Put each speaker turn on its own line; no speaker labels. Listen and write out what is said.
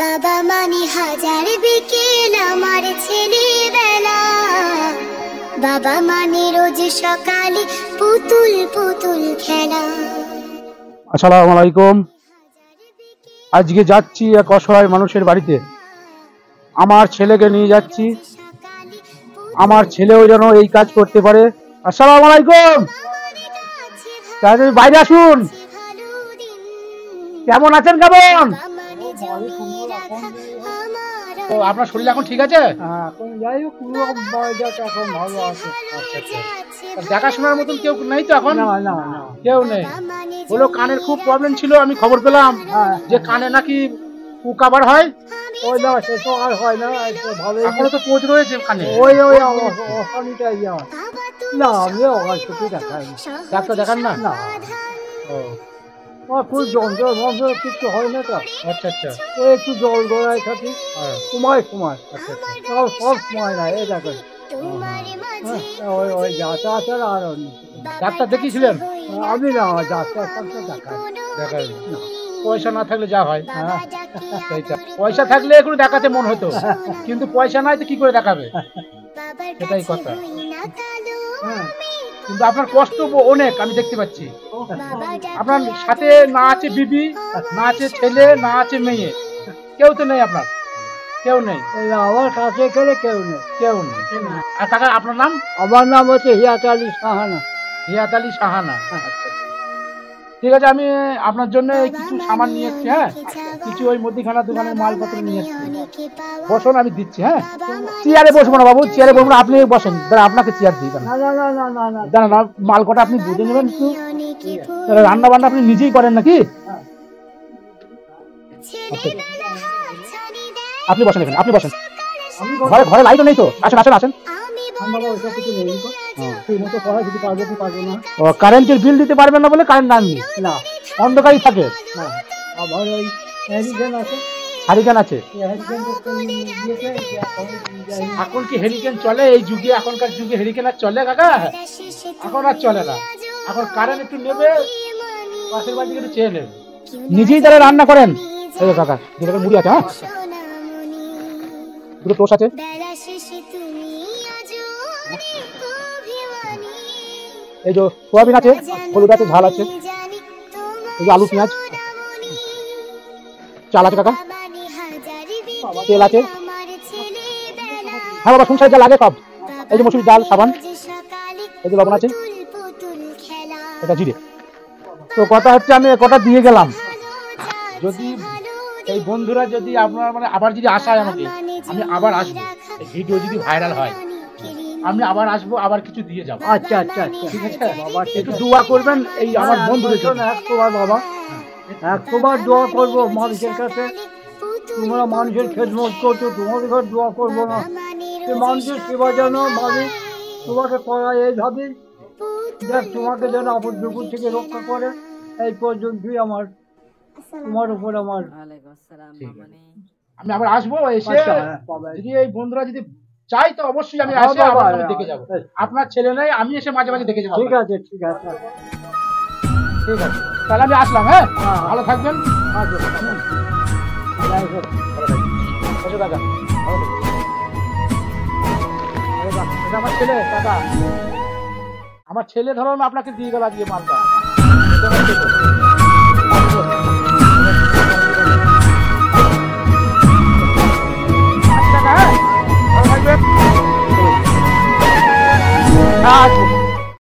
বাবা মানে হাজার বিকেল আমার ছেলেবেলা, বাবা মানে রোজ সকালে পুতুল পুতুল খেলা।
আসসালামু আলাইকুম। আজকে যাচ্ছি এক অসহায় মানুষের বাড়িতে, আমার ছেলেকে নিয়ে যাচ্ছি, আমার ছেলেও যেন এই কাজ করতে পারে। আসসালামু আলাইকুম, বাইরে আসুন। কেমন আছেন? কেমন? তো আপনার শরীর এখন ঠিক আছে?
এখন যাই হোক, এখন ভালো আছে।
দেখাশোনার মতন কেউ নেই তো এখন?
না না না,
কেউ নেই। হলো কানের খুব প্রবলেম ছিল, আমি খবর পেলাম যে কানে নাকি পোকাবার হয়।
ওই না, সেসব আর হয় না, ভালো।
এখনো তো পোজ রয়েছে কানে।
ওই ওই অশান্তিটাই আমার। না, আমিও কিছু দেখাই
ডাক্তার দেখান না?
না, খুব যন্ত্র যন্ত্র কিছু হয় না তো।
আচ্ছা আচ্ছা,
ওই একটু জল গড়াই থাকি সময় সময়।
আচ্ছা আচ্ছা,
সব সময় না, এই দেখেন ওই ওই যাতা আছে আর
ডাক্তার দেখিয়েছিলেন?
আমি না, যাত্রা দেখাই
দেখাই না, পয়সা না থাকলে যা হয়।
হ্যাঁ,
সেইটা, পয়সা থাকলে একটু দেখাতে মন হতো, কিন্তু পয়সা নাই তো কি করে দেখাবে, সেটাই কথা।
হ্যাঁ,
কিন্তু আপনার কষ্ট অনেক, আমি দেখতে পাচ্ছি। আপনার সাথে না আছে বিবি, না আছে ছেলে, না আছে মেয়ে, কেউ তো নেই আপনার, কেউ নেই।
আমার কাছে গেলে কেউ নেই,
কেউ নেই। আর কাকা আপনার নাম?
আমার নাম হচ্ছে হিয়াত আলী সাহানা।
হিয়াত আলী সাহানা। ঠিক আছে, আমি আপনার জন্য কিছু সামান নিয়ে এসছি। হ্যাঁ, কিছু ওই মুদিখানা দোকানের মালপত্র নিয়ে এসছি। বসুন, আমি দিচ্ছি। হ্যাঁ, চেয়ারে বসবো না বাবু, চেয়ারে বসবো না, আপনি বসেন। দাঁড়া, আপনাকে চেয়ার দিই।
না না না না না না,
দাঁড়া না, মাল কটা আপনি বুঝে নেবেন একটু। রান্না বান্না আপনি নিজেই করেন নাকি? আপনি বসেন এখানে, আপনি বসেন। ঘরে ঘরে লাইটও নেই তো? আসেন আসেন আসেন। কারেন্টের বিল দিতে পারবেন না বলে কারেন্ট নেননি?
না,
অন্ধকারই থাকে।
আবার ওই হ্যারিকেন আছে।
হারিকেন আছে? এখন কি হেরিকেন চলে এই যুগে? এখনকার যুগে হেরিকেন আর চলে কাকা? এখন আর চলে না। এখন কারেন্ট একটু নেবে, পাশের বাড়ি থেকে একটু চেয়ে নেবে। নিজেই তারা রান্না করেন? এই কাকা, যেটা মুড়ি আছে। হ্যাঁ, দুটো টোস্ট আছে। এই যে সোয়াবিন আছে, হলুদ আছে, ঝাল আছে, এই যে আলু পেঁয়াজ, চাল আছে কাকা, তেল আছে। হ্যাঁ বাবা, সংসারে যা লাগে সব। এই যে মসুর ডাল, সাবান, এই যে লবণ আছে, এটা জিরে। তো কথা হচ্ছে, আমি কটা দিয়ে গেলাম। যদি এই বন্ধুরা যদি আপনার মানে আবার যদি আসায় আমাকে, আমি আবার আসবো। এই ভিডিও যদি ভাইরাল হয়, আমি আবার আসবো, আবার কিছু দিয়ে যাবো।
আচ্ছা আচ্ছা আচ্ছা,
ঠিক আছে বাবা, একটু দোয়া করবেন এই আমার বন্ধুদের জন্য।
একবার বাবা, একবার দোয়া করবো মানুষের কাছে। তোমরা মানুষের খেদমত করছো, তোমাদের ঘর দোয়া করবো না? মানুষের সেবা যেন মালিক তোমাকে করা এইভাবে দেখ, তোমাকে যেন আপদ বিপদ থেকে রক্ষা করে। এই পর্যন্তই আমার, তোমার উপর আমার।
আমি আবার আসবো, এসে যদি এই বন্ধুরা যদি চাই তো অবশ্যই আমি আসে দেখে যাবো। আপনার ছেলে নেই, আমি এসে মাঝে মাঝে দেখে যাবো।
ঠিক আছে ঠিক আছে
ঠিক আছে, তাহলে আমি আসলাম। হ্যাঁ, ভালো থাকবেন। আমার ছেলে কাকা, আমার ছেলে ধরুন আপনাকে দিয়ে গেল আজকে মালটা। আচ্ছা, হ্যাঁ, ভালো থাকবেন।